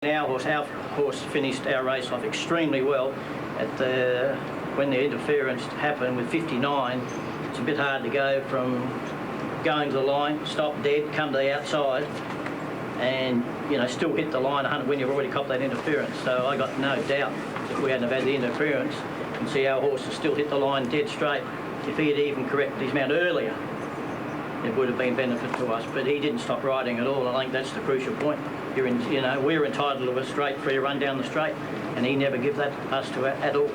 Our horse finished our race off extremely well. When the interference happened with 59, it's a bit hard to go from going to the line, stop dead, come to the outside, and still hit the line 100 when you've already copped that interference. So I got no doubt if we hadn't have had the interference, and see our horse has still hit the line dead straight. If he had even corrected his mount earlier, it would have been benefit to us. But he didn't stop riding at all. I think that's the crucial point. We're entitled to a straight free run down the straight, and he never gives that us to at all.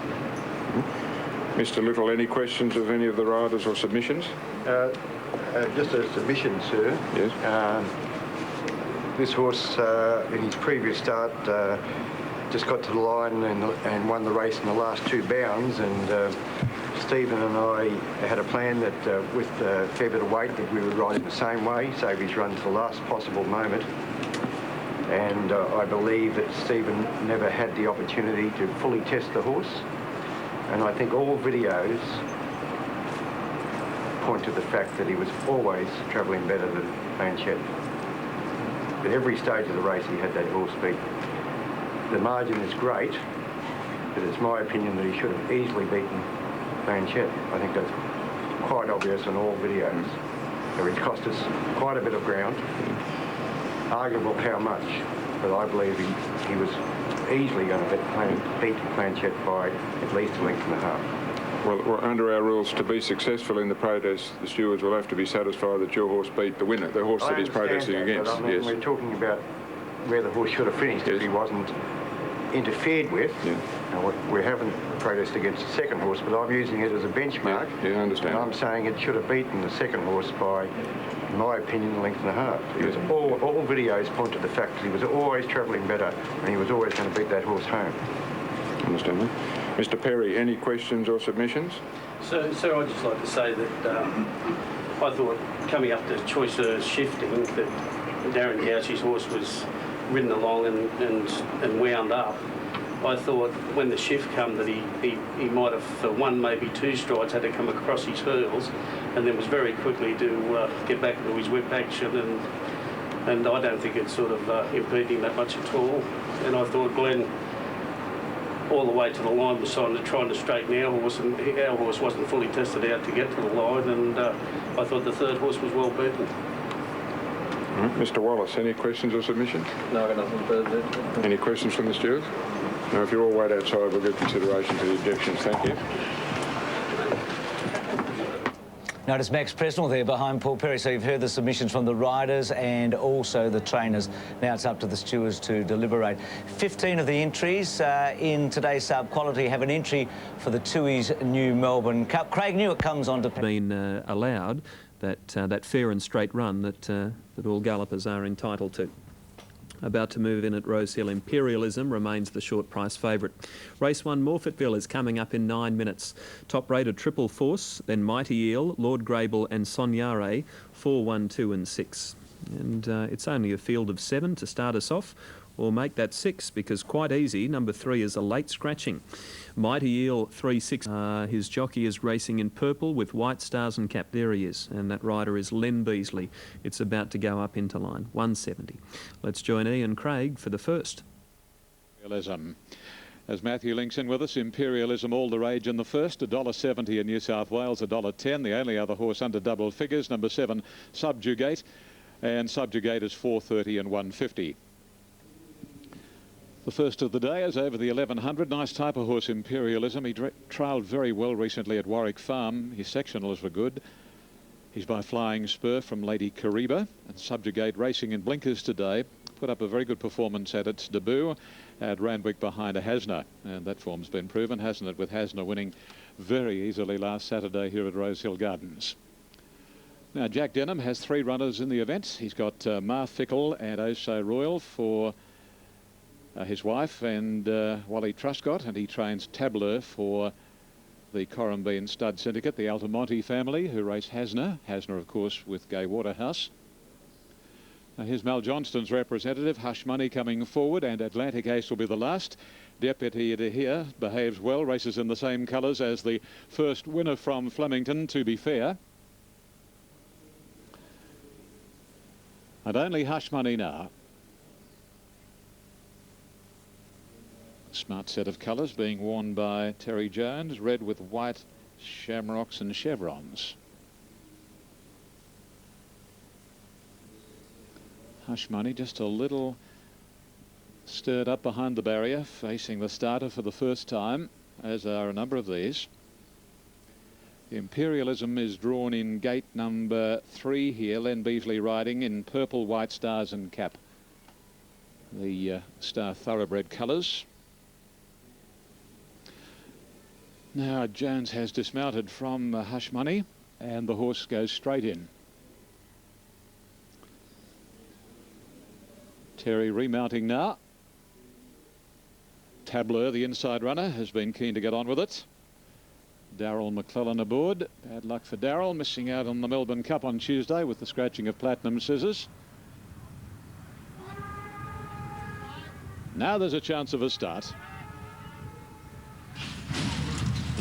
Mr. Little, any questions of any of the riders or submissions? Just a submission, sir. Yes. This horse, in his previous start, just got to the line and won the race in the last 2 bounds, and Stephen and I had a plan that with a fair bit of weight that we would ride him the same way, save his run to the last possible moment. And I believe that Stephen never had the opportunity to fully test the horse. And I think all videos point to the fact that he was always travelling better than Blanchette. At every stage of the race he had that horse beat. The margin is great, but it's my opinion that he should have easily beaten Blanchette. I think that's quite obvious in all videos. So he cost us quite a bit of ground. Arguable how much, but I believe he was easily going to beat Blanchette by at least a length and a half. Well, under our rules, to be successful in the protest, the stewards will have to be satisfied that your horse beat the winner, the horse that he's protesting against. But I mean, we're talking about where the horse should have finished if he wasn't interfered with. Yeah. Now, we haven't protested against the second horse, but I'm using it as a benchmark. Yeah, I understand. And I'm saying it should have beaten the second horse by, in my opinion, a length and a half. He was all videos point to the fact that he was always travelling better, and he was always going to beat that horse home. Understand that. Mr. Perry, any questions or submissions? So, sir, I'd just like to say that I thought coming up to choice of shifting that Darren Gouchie's horse was ridden along and wound up. I thought when the shift come that he might have, for 1, maybe 2 strides, had to come across his hurdles, and then was very quickly to get back into his whip action, and I don't think it's sort of impeding that much at all. And I thought Glenn, all the way to the line, was trying to straighten our horse, and our horse wasn't fully tested out to get to the line, and I thought the third horse was well beaten. Mr. Wallace, any questions or submissions? No, I've got nothing further. Any questions from the stewards? No, if you all wait outside, we'll give consideration to the objections. Thank you. Notice Max Presnell there behind Paul Perry. So you've heard the submissions from the riders and also the trainers. Now it's up to the stewards to deliberate. 15 of the entries in today's sub-quality have an entry for the Tui's New Melbourne Cup. Craig Newitt comes on to... ...been allowed that fair and straight run that all gallopers are entitled to. About to move in at Rosehill, Imperialism remains the short price favourite. Race 1, Morfettville, is coming up in 9 minutes. Top rated Triple Force, then Mighty Eel, Lord Grable and Sonyare, 4, 1, 2 and 6. And it's only a field of 7 to start us off, or make that 6, because quite easy, number 3 is a late scratching. Mighty Eel 3-6. His jockey is racing in purple with white stars and cap. There he is, and that rider is Len Beasley. It's about to go up into line, 170. Let's join Ian Craig for the first. Imperialism. As Matthew links in with us, Imperialism all the rage in the first, $1.70 in New South Wales, $1.10. The only other horse under double figures, number 7, Subjugate, and Subjugate is $4.30 and $1.50. The first of the day is over the 1100. Nice type of horse, Imperialism. He trialled very well recently at Warwick Farm. His sectionals were good. He's by Flying Spur from Lady Kariba. And Subjugate racing in blinkers today. Put up a very good performance at its debut at Randwick behind a Hasna. And that form's been proven, hasn't it, with Hasna winning very easily last Saturday here at Rosehill Gardens. Now, Jack Denham has 3 runners in the event. He's got Mar Fickle and Oh So Royal for... his wife and Wally Truscott, and he trains Tabler for the Corumbean Stud Syndicate, the Altamonte family, who race Hasna. Hasna, of course, with Gay Waterhouse. Now, here's Mal Johnston's representative, Hush Money, coming forward, and Atlantic Ace will be the last. Deputy here behaves well, races in the same colours as the first winner from Flemington, To Be Fair. And only Hush Money now. Smart set of colours being worn by Terry Jones, red with white shamrocks and chevrons. Hush Money just a little stirred up behind the barrier, facing the starter for the first time, as are a number of these. Imperialism is drawn in gate number 3 here. Len Beasley riding in purple, white stars and cap. The Star Thoroughbred colours. Now Jones has dismounted from Hush Money and the horse goes straight in. Terry remounting now. Tabler, the inside runner, has been keen to get on with it. Darryl McClellan aboard. Bad luck for Darryl, missing out on the Melbourne Cup on Tuesday with the scratching of platinum scissors. Now there's a chance of a start.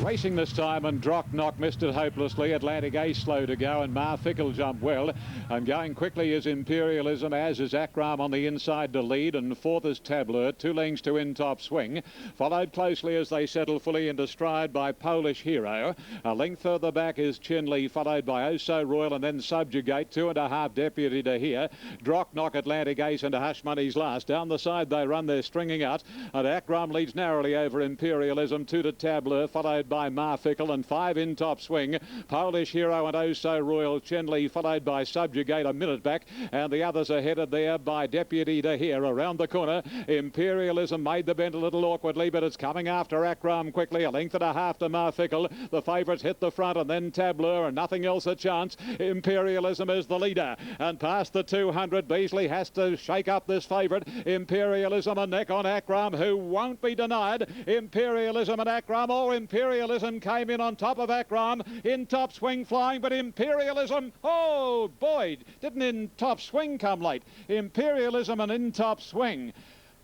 Racing this time, and Drock Knock missed it hopelessly. Atlantic Ace slow to go, and Mar Fickle jumped well. And going quickly is Imperialism, as is Akram on the inside to lead, and fourth is Tabler, 2 lengths to In Top Swing. Followed closely as they settle fully into stride by Polish Hero. A length further back is Chinley, followed by Oh So Royal, and then Subjugate, 2.5 Deputy to here. Drock Knock, Atlantic Ace, and Hush Money's last. Down the side they run, they're stringing out, and Akram leads narrowly over Imperialism, 2 to Tabler, followed by Mar Fickle, and 5 In Top Swing. Polish Hero and Oh So Royal. Chenley followed by Subjugate a minute back, and the others are headed there by Deputy to here. Around the corner, Imperialism made the bend a little awkwardly, but it's coming after Akram quickly. A length and a half to Mar Fickle. The favourites hit the front, and then Tabler, and nothing else a chance. Imperialism is the leader, and past the 200, Beasley has to shake up this favourite. Imperialism a neck on Akram, who won't be denied. Imperialism and Akram, or Imperialism came in on top of Akram. In Top Swing flying, but Imperialism, oh boy, didn't In Top Swing come late. Imperialism and In Top Swing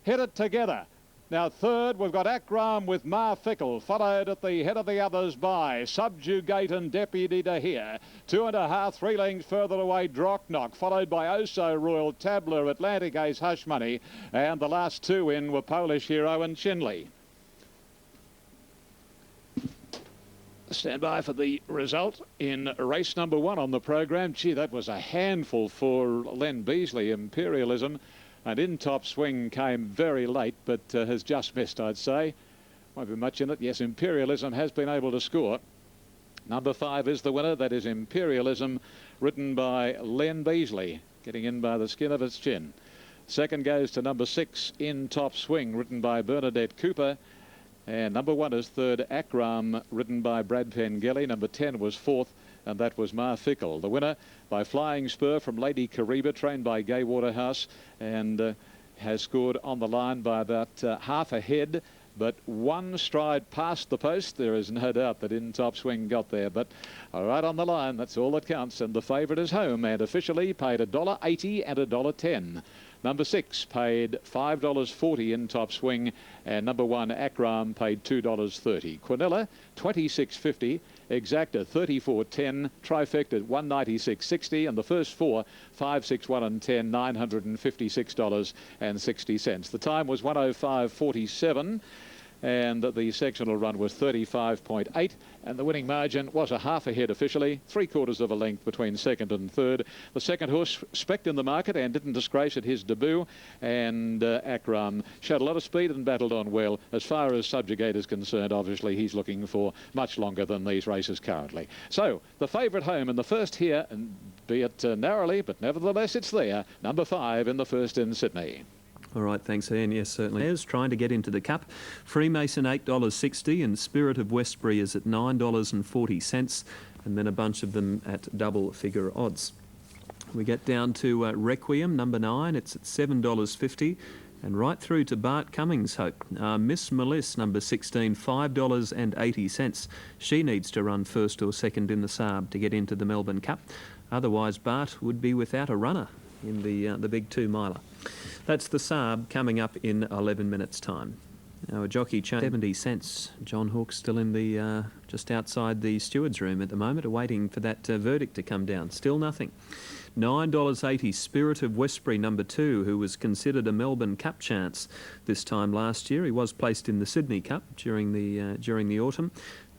hit it together. Now third, we've got Akram with Mar Fickle, followed at the head of the others by Subjugate and Deputy to here. 2.5, 3 lengths further away, Drock Knock, followed by Oh So Royal, Tabler, Atlantic Ace, Hush Money, and the last 2 in were Polish Hero and Chinley. Stand by for the result in race number 1 on the program. Gee, that was a handful for Len Beasley. Imperialism and In Top Swing came very late, but has just missed, I'd say. Won't be much in it. Yes, Imperialism has been able to score. Number 5 is the winner. That is Imperialism, ridden by Len Beasley, getting in by the skin of its chin. Second goes to number 6, In Top Swing, ridden by Bernadette Cooper. And number 1 is third, Akram, ridden by Brad Pengelly. Number 10 was fourth, and that was Mar Fickle. The winner by Flying Spur from Lady Kariba, trained by Gay Waterhouse, and has scored on the line by about half a head, but 1 stride past the post. There is no doubt that In Top Swing got there, but right on the line, that's all that counts. And the favourite is home, and officially paid $1.80 and $1.10. Number 6 paid $5.40 In Top Swing, and number 1 Akram paid $2.30. Quinella $26.50, Exacta $34.10, Trifecta $196.60, and the first 4 5, 6, 1 and 10 $956.60. The time was 1:05.47. And the sectional run was 35.8, and the winning margin was a half a head officially, 3/4 of a length between second and third. The second horse specced in the market and didn't disgrace at his debut, and Akram showed a lot of speed and battled on well. As far as Subjugate is concerned, obviously he's looking for much longer than these races currently. So the favourite home in the first here, and be it narrowly, but nevertheless it's there, number 5 in the first in Sydney. All right, thanks, Ian. Yes, certainly. There's trying to get into the Cup. Freemason $8.60, and Spirit of Westbury is at $9.40, and then a bunch of them at double figure odds. We get down to Requiem, number 9. It's at $7.50, and right through to Bart Cummings' Hope. Miss Meliss, number 16, $5.80. She needs to run first or second in the Saab to get into the Melbourne Cup. Otherwise, Bart would be without a runner in the big 2-miler. That's the Saab coming up in 11 minutes' time. Now a jockey change 70 cents. John Hawke still in the just outside the steward's room at the moment, awaiting for that verdict to come down. Still nothing. $9.80, Spirit of Westbury, number 2, who was considered a Melbourne Cup chance this time last year. He was placed in the Sydney Cup during the autumn.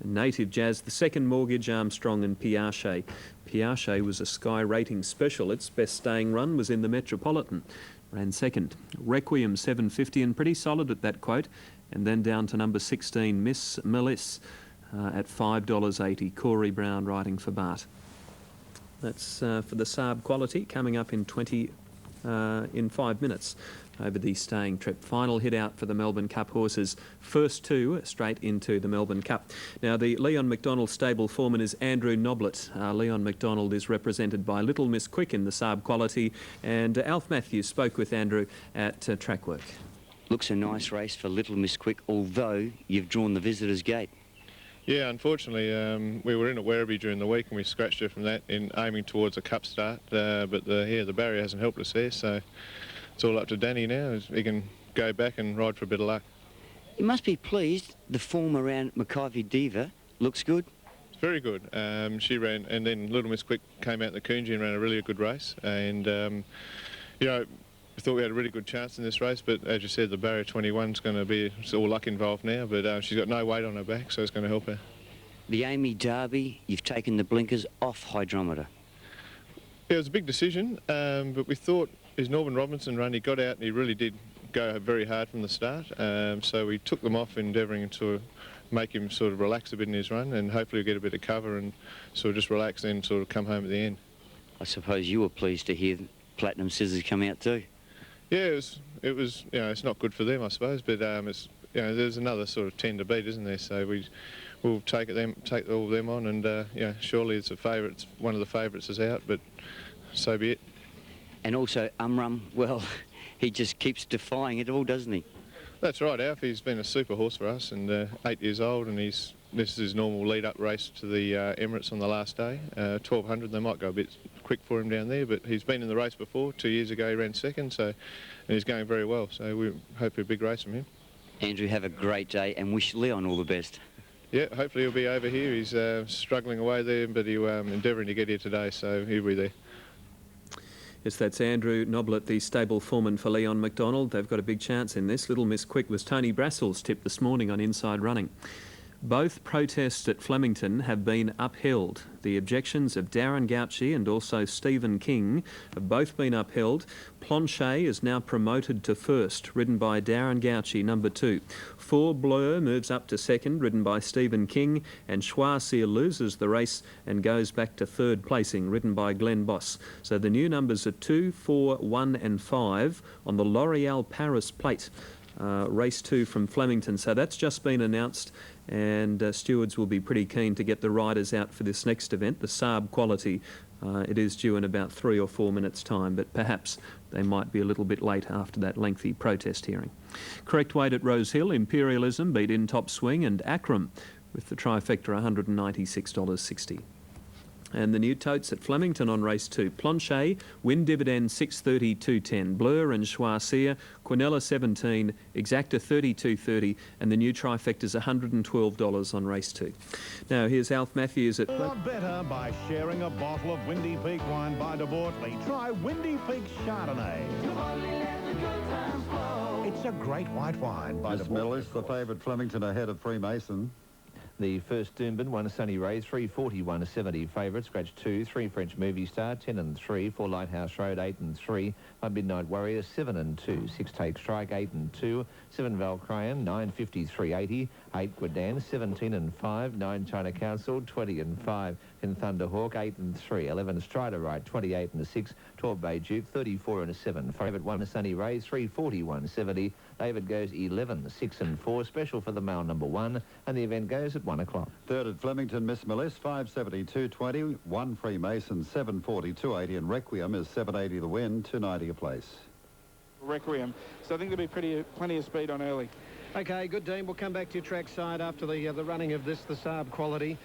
Native Jazz, the second Mortgage, Armstrong and Piaget. Piaget was a Sky Rating Special. Its best staying run was in the Metropolitan. Ran second. Requiem, $7.50, and pretty solid at that quote. And then down to number 16, Miss Meliss, at $5.80. Corey Brown riding for Bart. That's for the Saab Quality, coming up in 5 minutes over the staying trip. Final hit out for the Melbourne Cup horses. First 2 straight into the Melbourne Cup. Now, the Leon McDonald stable foreman is Andrew Noblet. Leon McDonald is represented by Little Miss Quick in the Saab Quality, and Alf Matthews spoke with Andrew at Trackwork. Looks a nice race for Little Miss Quick, although you've drawn the visitors' gate. Yeah, unfortunately, we were in at Werribee during the week and we scratched her from that in aiming towards a cup start, but the barrier hasn't helped us there, so it's all up to Danny now. He can go back and ride for a bit of luck. You must be pleased. The form around Mackivy Diva looks good. It's very good. She ran, and then Little Miss Quick came out in the Coonji and ran a really good race, and you know, we thought we had a really good chance in this race, but as you said, the barrier 21's going to be, it's all luck involved now, but she's got no weight on her back, so it's going to help her. The Amy Derby, you've taken the blinkers off hydrometer. Yeah, it was a big decision, but we thought his Norman Robinson run, he got out and he really did go very hard from the start, so we took them off, endeavouring to make him sort of relax a bit in his run, and hopefully he'll get a bit of cover and sort of just relax, then sort of come home at the end. I suppose you were pleased to hear Platinum Scissors come out too. Yeah, it was. You know, it's not good for them, I suppose, but it's, you know, there's another sort of 10 to beat, isn't there? So we'll take all of them on, and you know, surely it's a favourite. One of the favourites is out, but so be it. And also Umrum, well, he just keeps defying it all, doesn't he? That's right, Alf. He's been a super horse for us, and 8 years old, and this is his normal lead-up race to the Emirates on the last day. 1200, they might go a bit quick for him down there, but he's been in the race before. 2 years ago he ran second, so, and he's going very well, so we hope a big race from him. Andrew, have a great day and wish Leon all the best. Yeah, hopefully he'll be over here. He's struggling away there, but he's endeavouring to get here today, so he'll be there. Yes, that's Andrew Noblet, the stable foreman for Leon McDonald. They've got a big chance in this. Little Miss Quick was Tony Brassell's tip this morning on Inside Running. Both protests at Flemington have been upheld. The objections of Darren Gauci and also Stephen King have both been upheld. Planchet is now promoted to first, ridden by Darren Gauci, number 2. Four Blur moves up to second, ridden by Stephen King, and Schwarzschild loses the race and goes back to third placing, ridden by Glenn Boss. So the new numbers are 2, 4, 1 and 5 on the L'Oreal Paris plate. Race 2 from Flemington. So that's just been announced, and stewards will be pretty keen to get the riders out for this next event, the Saab Quality. It is due in about 3 or 4 minutes' time, but perhaps they might be a little bit late after that lengthy protest hearing. Correct weight at Rosehill, Imperialism beat In Top Swing and Akram with the trifecta $196.60. And the new totes at Flemington on race 2. Planchet, Win Dividend 6.30, 2.10. Blur and Schwarzschild, Quinella 17, Exacta 32.30, and the new trifecta's $112 on race 2. Now here's Alf Matthews at... Not better by sharing a bottle of Windy Peak wine by De Bortley. Try Windy Peak Chardonnay. It's a great white wine by De Bortley. Miss Meliss, the favourite Flemington ahead of Freemason. The first Doomben, 1 Sunny Ray, 341 70 favourite, scratch 2, 3 French Movie Star, 10 and 3, 4 Lighthouse Road, 8 and 3, 1 Midnight Warrior, 7 and 2, 6 Take Strike, 8 and 2, 7 Valcrayon, 9 53.80, 8 Guadan, 17 and 5, 9 China Council, 20 and 5, 10 Thunderhawk, 8 and 3, 11 Strider Right, 28 and 6, 12 Bay Duke, 34 and 7, favourite 1 Sunny Ray, 341 70, David goes 11, 6 and 4, special for the male number 1, and the event goes at 1 o'clock. Third at Flemington, Miss Meliss, 572.20, 1 Freemason, 742.80, and Requiem is 780 the win, 290 a place. Requiem. So I think there'll be plenty of speed on early. Okay, good, Dean. We'll come back to your track side after the running of this, the Saab Quality.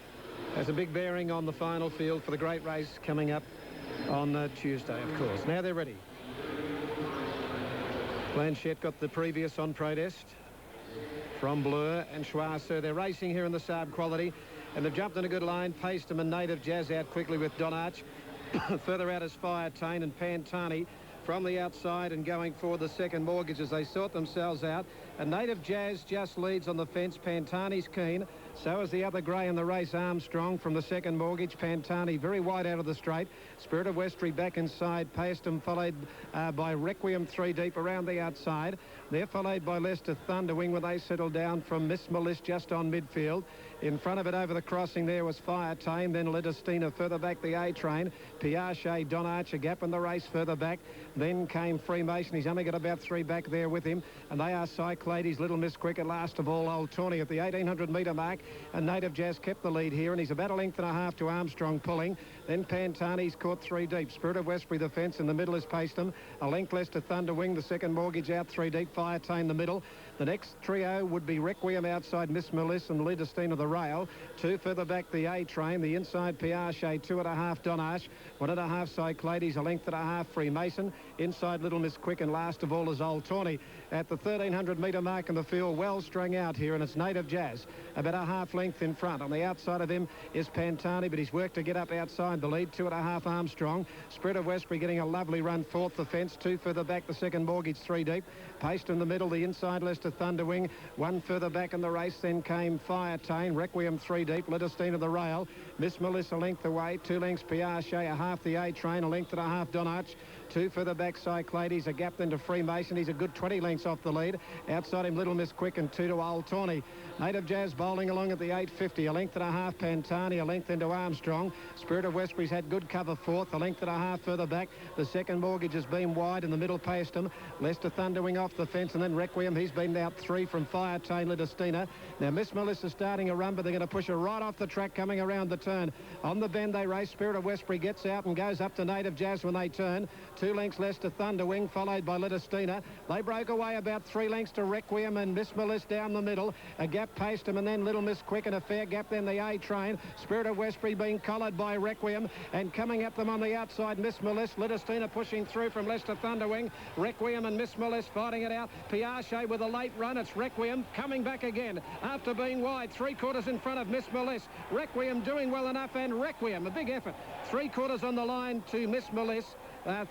Has a big bearing on the final field for the great race coming up on Tuesday, of course. Now they're ready. Blanchett got the previous on protest. from Blur and Schwarzer. They're racing here in the Saab quality, and they've jumped in a good line. Pastem and Native Jazz out quickly with Don Arch. Further out is Fire Tane and Pantani from the outside, and going forward the Second Mortgage as they sort themselves out. And Native Jazz just leads on the fence. Pantani's keen. So is the other grey in the race, Armstrong, from the Second Mortgage. Pantani very wide out of the straight. Spirit of Westbury back inside. Pastem followed by Requiem 3 deep around the outside. They're followed by Leicester Thunderwing when they settle down from Miss Malice just on midfield. In front of it over the crossing there was Fire Tame, then Ledestina further back the A-Train. Piaget, Don Archer, gap in the race further back. Then came Freemason. He's only got about 3 back there with him. And they are Cyclades, Little Miss Cricket, last of all, Old Tawny at the 1800 metre mark. And Native Jazz kept the lead here, and he's about a length and a half to Armstrong pulling. Then Pantani's caught 3 deep. Spirit of Westbury the fence. In the middle is Pastem. A length Leicester Thunderwing. The Second Mortgage out 3 deep. Fire Tame the middle. The next trio would be Requiem outside Miss Malice and Ledestina the rail. 2 further back the A-Train. The inside Piaget, 2.5 Donash. 1.5 Cyclades. A length and a half Freemason. Inside Little Miss Quick, and last of all is Old Tawny. At the 1300 metre mark in the field, well strung out here, and it's Native Jazz about a half length in front. On the outside of him is Pantani, but he's worked to get up outside the lead. 2.5 Armstrong. Spirit of Westbury getting a lovely run fourth the fence. 2 further back the Second Mortgage 3 deep. Paste in the middle, the inside Leicester Thunderwing. 1 further back in the race, then came Fire Tane. Requiem 3 deep. Ledestina the rail. Miss Melissa length away. 2 lengths Piaget, a half the A-Train, a length and a half Don Arch. 2 further back Cyclades, a gap then to Freemason. He's a good 20 lengths off the lead. Outside him Little Miss Quick, and 2 to Old Tawny. Native Jazz bowling along at the 850, a length and a half Pantani, a length into Armstrong. Spirit of Westbury's had good cover fourth, a length and a half further back. The Second Mortgage has been wide, in the middle Pastem. Leicester Thunderwing off the fence, and then Requiem, he's been out 3 from Fire Tane, Ledestina. Now Miss Melissa starting a run, but they're going to push her right off the track coming around the turn. On the bend they race. Spirit of Westbury gets out and goes up to Native Jazz when they turn. 2 lengths Leicester Thunderwing, followed by Ledestina. They broke away about 3 lengths to Requiem and Miss Melissa down the middle. A gap Pastem, and then Little Miss Quick, and a fair gap then the A-Train. Spirit of Westbury being collared by Requiem, and coming at them on the outside Miss Melissa. Ledestina pushing through from Leicester Thunderwing. Requiem and Miss Melissa fighting it out. Piaget with a late run. It's Requiem coming back again after being wide. 3/4 in front of Miss Melissa. Requiem doing well enough, and Requiem, a big effort. 3/4 on the line to Miss Melissa.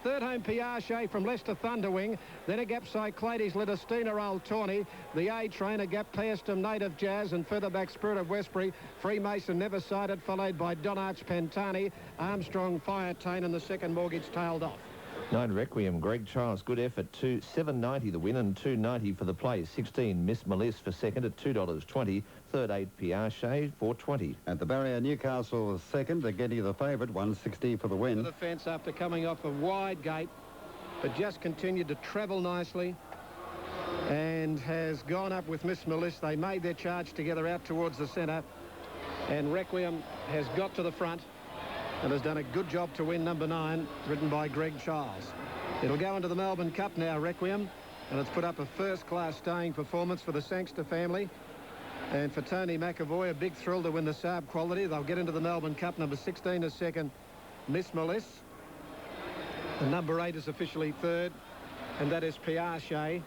Third home Piaget from Leicester Thunderwing. Then a gap Cyclades, Ledestina, Old Tawny. The A-Train, a gap Pastem, Native Jazz, and further back Spirit of Westbury. Freemason never sighted, followed by Don Arch, Pantani, Armstrong, Fire Tane, and the Second Mortgage tailed off. 9 Requiem, Greg Charles, good effort. 7.90 the win and 2.90 for the place. 16 Miss Melissa for second at $2.20. Third 8 Piaget, $4.20. At the barrier, Newcastle was second. They're getting the favourite, 160 for the win. The fence after coming off a wide gate, but just continued to travel nicely and has gone up with Miss Melissa. They made their charge together out towards the centre, and Requiem has got to the front and has done a good job to win number 9, ridden by Greg Charles. It'll go into the Melbourne Cup now, Requiem, and it's put up a first-class staying performance for the Sangster family. And for Tony McAvoy, a big thrill to win the Saab quality. They'll get into the Melbourne Cup. Number 16 is second, Miss Melissa. The number 8 is officially third, and that is Piaget.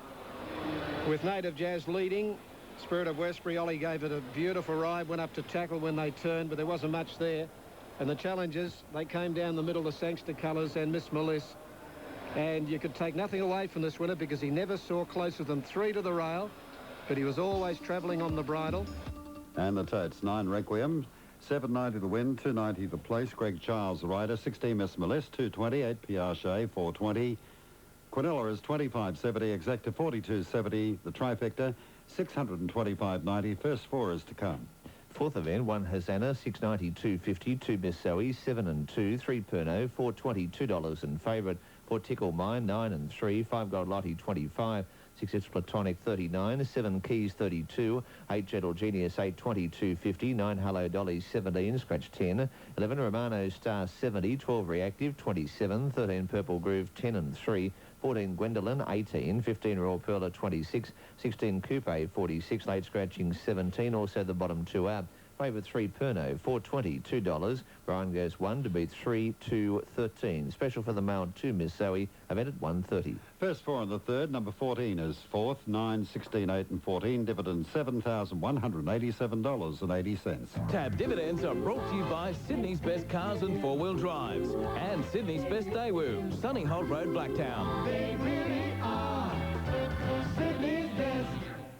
With Native Jazz leading, Spirit of Westbury, Ollie gave it a beautiful ride, went up to tackle when they turned, but there wasn't much there. And the challengers, they came down the middle, the Sangster colours and Miss Melissa. And you could take nothing away from this winner because he never saw closer than 3 to the rail, but he was always travelling on the bridle. And the totes, 9 Requiem, 7.90 the win, 2.90 the place. Greg Charles, the rider. 16 Miss Melissa, 2.20. 8 Piaget, 4.20. Quinella is 25.70. Exacta 42.70. The trifecta 625.90. First 4 is to come. Fourth event, 1 Hosanna, 6.90, 2.50, 2 Miss Zoe, 7 and 2, 3 Perno, 4.20, $2 and favourite. 4 Tickle Mine, 9 and 3, 5 Gold Lottie, 25, 6 It's Platonic, 39, 7 Keys, 32, 8 Gentle Genius, 8.20, 2.50, 9 Hello Dolly, 17, scratch 10, 11 Romano Star, 70, 12 Reactive, 27, 13 Purple Groove, 10 and 3, 14 Gwendolyn, 18, 15 Royal Pearler, 26, 16 Coupe, 46, late scratching, 17, also the bottom 2 out. Favourite 3 Perno, $4.20, $2. Brian goes 1 to beat 3, 2, 13. Special for the mount 2, Miss Zoe, event at 1:30. First 4 in the third. Number 14 is fourth. 9, 16, 8 and 14. Dividend $7,187.80. Tab dividends are brought to you by Sydney's best cars and four-wheel drives and Sydney's best Daewoo, Sunny Holt Road, Blacktown. They really are Sydney's best.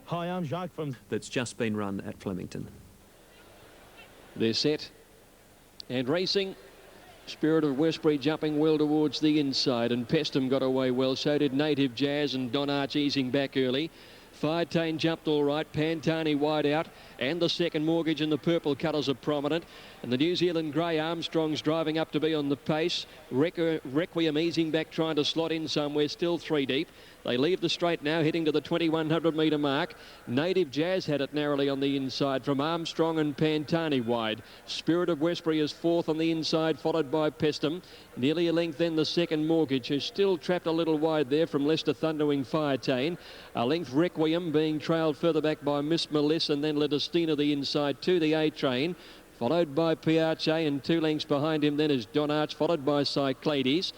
Hi, I'm Jacques from... That's just been run at Flemington. They're set and racing. Spirit of Westbury jumping well towards the inside, and Pestham got away well. So did Native Jazz, and Don Arch easing back early. Firetain jumped all right, Pantani wide out, and the second Mortgage and the purple colours are prominent. And the New Zealand grey Armstrong's driving up to be on the pace. Requiem easing back, trying to slot in somewhere, still 3 deep. They leave the straight now, heading to the 2100 metre mark. Native Jazz had it narrowly on the inside from Armstrong and Pantani wide. Spirit of Westbury is fourth on the inside, followed by Pestham. Nearly a length then the second Mortgage, who's still trapped a little wide there from Leicester Thunderwing Firetain. A length Requiem being trailed further back by Miss Melissa, and then Ledestina the inside to the A-Train. Followed by Piace, and 2 lengths behind him then is Don Arch, followed by Cyclades.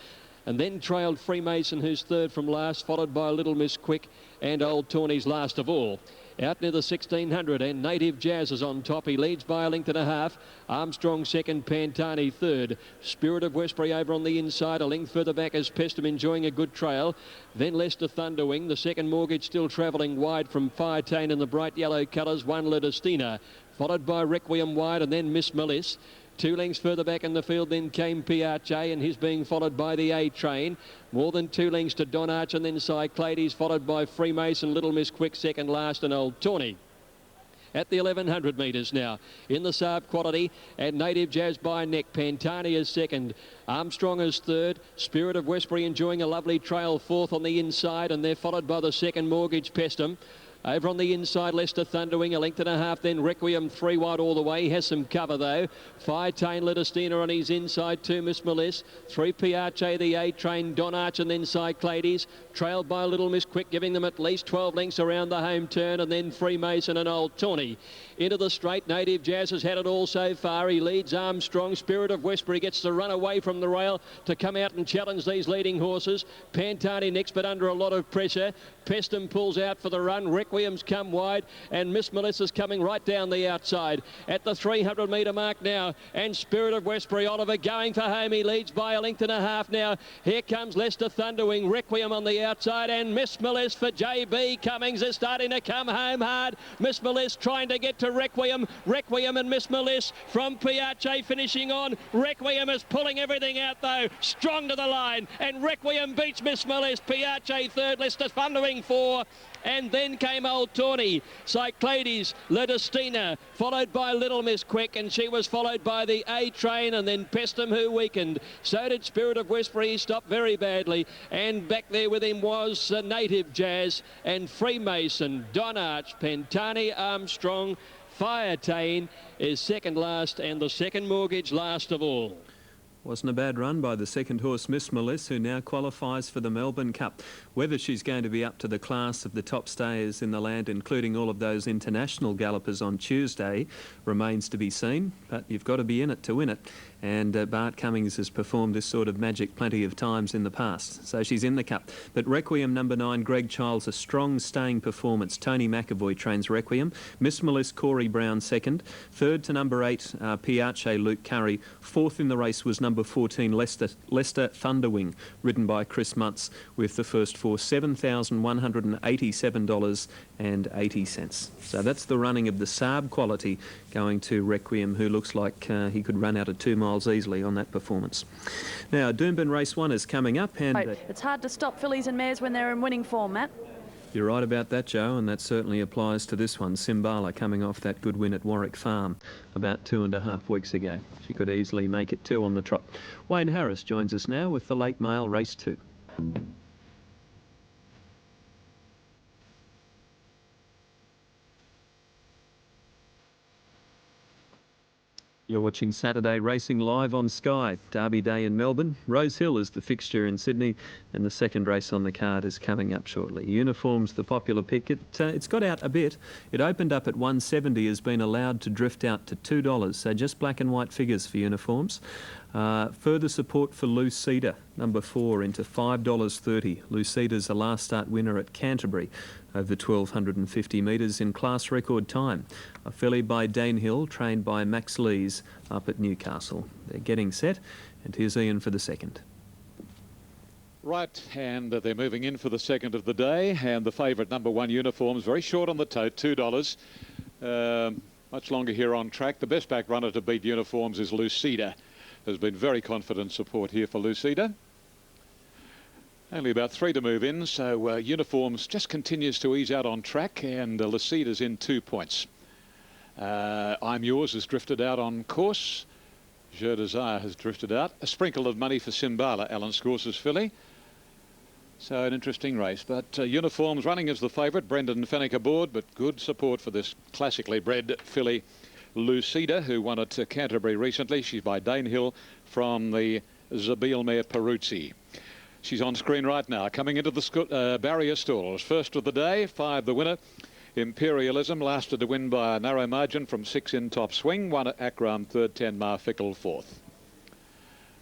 And then trailed Freemason, who's third from last, followed by Little Miss Quick and Old Tawny's last of all. Out near the 1600, and Native Jazz is on top. He leads by a length and a half. Armstrong second, Pantani third. Spirit of Westbury over on the inside. A length further back as Pestham enjoying a good trail. Then Leicester Thunderwing. The second Mortgage still travelling wide from Firetain in the bright yellow colours. 1 Ledestina, followed by Requiem wide, and then Miss Melissa. 2 lengths further back in the field then came Piace, and he's being followed by the A-Train. More than 2 lengths to Don Arch, and then Cyclades, followed by Freemason, Little Miss Quick second last, and Old Tawny. At the 1100 metres now, in the Saab quality, and Native Jazz by neck. Pantani is second, Armstrong is third, Spirit of Westbury enjoying a lovely trail fourth on the inside, and they're followed by the second Mortgage, Pestham. Over on the inside, Leicester Thunderwing, a length and a half, then Requiem 3 wide all the way. He has some cover though. Firetain, Ledestina on his inside, 2 Miss Melissa, 3 Piace, the A-Train, Don Arch, and then Cyclades. Trailed by Little Miss Quick, giving them at least 12 lengths around the home turn, and then Freemason and Old Tawny. Into the straight, Native Jazz has had it all so far. He leads Armstrong. Spirit of Westbury gets to run away from the rail to come out and challenge these leading horses. Pantani next, but under a lot of pressure. Pestham pulls out for the run. Requiem's come wide, and Miss Melissa's coming right down the outside. At the 300 metre mark now, and Spirit of Westbury, Oliver going for home. He leads by a length and a half now. Here comes Leicester Thunderwing. Requiem on the outside, and Miss Melissa for JB Cummings is starting to come home hard. Miss Melissa trying to get to Requiem. Requiem and Miss Melissa from Piace finishing on. Requiem is pulling everything out though. Strong to the line, and Requiem beats Miss Melissa. Piace third, Leicester Thunderwing 4. And then came Old Tawny, Cyclades, Ledestina, followed by Little Miss Quick, and she was followed by the A-Train, and then Pestham, who weakened. So did Spirit of Westbury, stopped very badly, and back there with him was Native Jazz and Freemason, Don Arch, Pantani, Armstrong. Firetain is second last, and the second Mortgage last of all. Wasn't a bad run by the second horse, Miss Melissa, who now qualifies for the Melbourne Cup. Whether she's going to be up to the class of the top stayers in the land, including all of those international gallopers on Tuesday, remains to be seen. But you've got to be in it to win it. And Bart Cummings has performed this sort of magic plenty of times in the past. So she's in the Cup. But Requiem number 9, Greg Childs, a strong staying performance. Tony McAvoy trains Requiem. Miss Melissa, Corey Brown second. Third to number 8, Piace, Luke Curry. Fourth in the race was number 14, Leicester Thunderwing, ridden by Chris Muntz, with the first 4, $7,187.80. So that's the running of the Saab quality going to Requiem, who looks like he could run out of 2 miles easily on that performance. Now, Doomben Race 1 is coming up, and it's hard to stop fillies and mares when they're in winning form, Matt. You're right about that, Joe, and that certainly applies to this one. Simbala coming off that good win at Warwick Farm about 2.5 weeks ago. She could easily make it 2 on the trot. Wayne Harris joins us now with the late mail race 2. You're watching Saturday Racing live on Sky. Derby Day in Melbourne. Rose Hill is the fixture in Sydney, and the second race on the card is coming up shortly. Uniform's the popular pick. It's got out a bit. It opened up at $1.70, has been allowed to drift out to $2, so just black and white figures for Uniforms. Further support for Lucida, number 4, into $5.30. Lucida's a last start winner at Canterbury over 1,250 metres in class record time. A filly by Dane Hill, trained by Max Lees up at Newcastle. They're getting set, and here's Ian for the second. Right, and they're moving in for the second of the day, and the favourite number 1 Uniforms, very short on the tote, $2. Much longer here on track. The best back runner to beat Uniforms is Lucida. There's been very confident support here for Lucida. Only about 3 to move in, so Uniforms just continues to ease out on track, and Lucida's in 2 points. I'm Yours has drifted out on course. Jeu Desire has drifted out. A sprinkle of money for Simbala, Alan Scourse's filly. So an interesting race, but Uniforms running as the favourite. Brendan Fenwick aboard, but good support for this classically bred filly Lucida, who won at Canterbury recently. She's by Dane Hill from the Zabeel mare Peruzzi. She's on screen right now, coming into the barrier stalls. First of the day, 5 the winner. Imperialism lasted to win by a narrow margin from 6 in top swing. 1 at Akram, third, 10 Marfickle, fourth.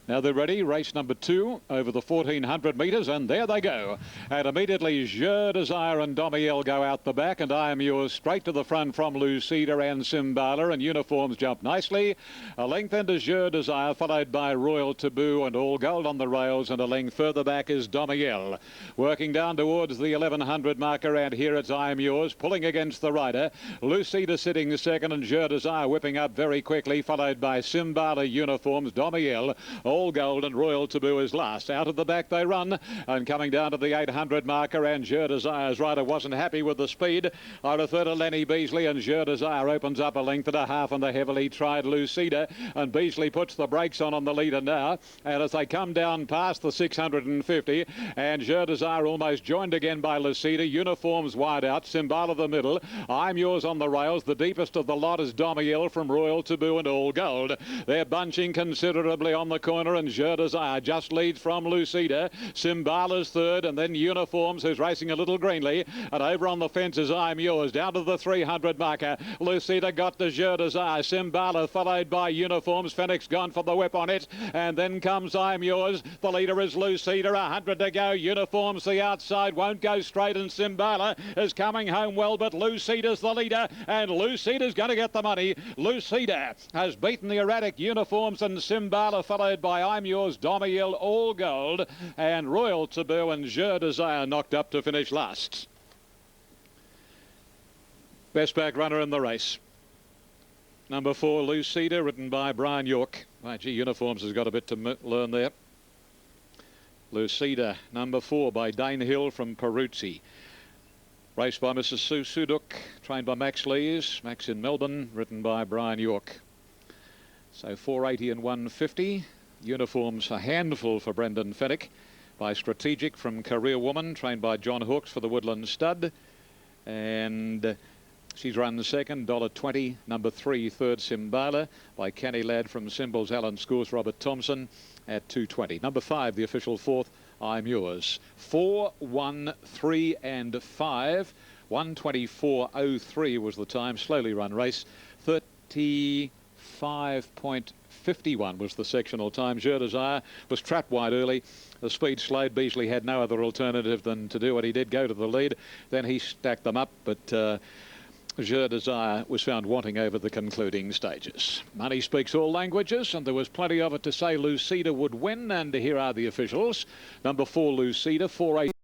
Now they're ready, race number 2 over the 1,400 metres, and there they go. And immediately Jeu Desire and Domiel go out the back, and I Am Yours straight to the front from Lucida and Simbala, and Uniforms jump nicely. A length into Jeu Desire, followed by Royal Taboo and All Gold on the rails, and a length further back is Domiel. Working down towards the 1,100 marker, and here it's I Am Yours, pulling against the rider. Lucida sitting second, and Jeu Desire whipping up very quickly, followed by Simbala, Uniforms, Domiel, All Gold and Royal Taboo is last. Out of the back they run, and coming down to the 800 marker, and Jeu Desire's rider wasn't happy with the speed. I refer to Lenny Beasley, and Jeu Desire opens up a length and a half on the heavily tried Lucida, and Beasley puts the brakes on the leader now, and as they come down past the 650, and Jeu Desire almost joined again by Lucida. Uniforms wide out, Simbala the middle, I'm Yours on the rails. The deepest of the lot is Domiel from Royal Taboo and All Gold. They're bunching considerably on the corner, and Jeu Desire just leads from Lucida. Simbala's third, and then Uniforms, who's racing a little greenly, and over on the fence is I'm Yours down to the 300 marker. Lucida got to Jeu Desire. Simbala followed by Uniforms. Fenwick's gone for the whip on it, and then comes I'm Yours. The leader is Lucida. 100 to go. Uniforms the outside, won't go straight, and Simbala is coming home well, but Lucida's the leader, and Lucida's going to get the money. Lucida has beaten the erratic Uniforms, and Simbala followed by I'm Yours, Domiel, All Gold, and Royal Taboo, and Jeu Desire knocked up to finish last. Best back runner in the race. Number 4, Lucida, ridden by Brian York. Gee, Uniforms has got a bit to learn there. Lucida, number 4, by Dane Hill from Peruzzi. Raced by Mrs. Sue Suduk, trained by Max Lees. Max in Melbourne, ridden by Brian York. So 480 and 150. Uniforms a handful for Brendan Fenwick by Strategic from Career Woman, trained by John Hawkes for the Woodland Stud, and she's run second, $1.20. Number 3, third, Simbala by Kenny Ladd from Symbols, Alan Scourse, Robert Thompson at $2.20. Number 5, the official fourth, I'm Yours. 4, 1, 3 and 5. 1:24.03 was the time. Slowly run race. 35.51 was the sectional time. Jeu Desire was trapped wide early. The speed slowed. Beasley had no other alternative than to do what he did, go to the lead. Then he stacked them up, but Jeu Desire was found wanting over the concluding stages. Money speaks all languages, and there was plenty of it to say Lucida would win, and here are the officials. Number 4, Lucida, 480.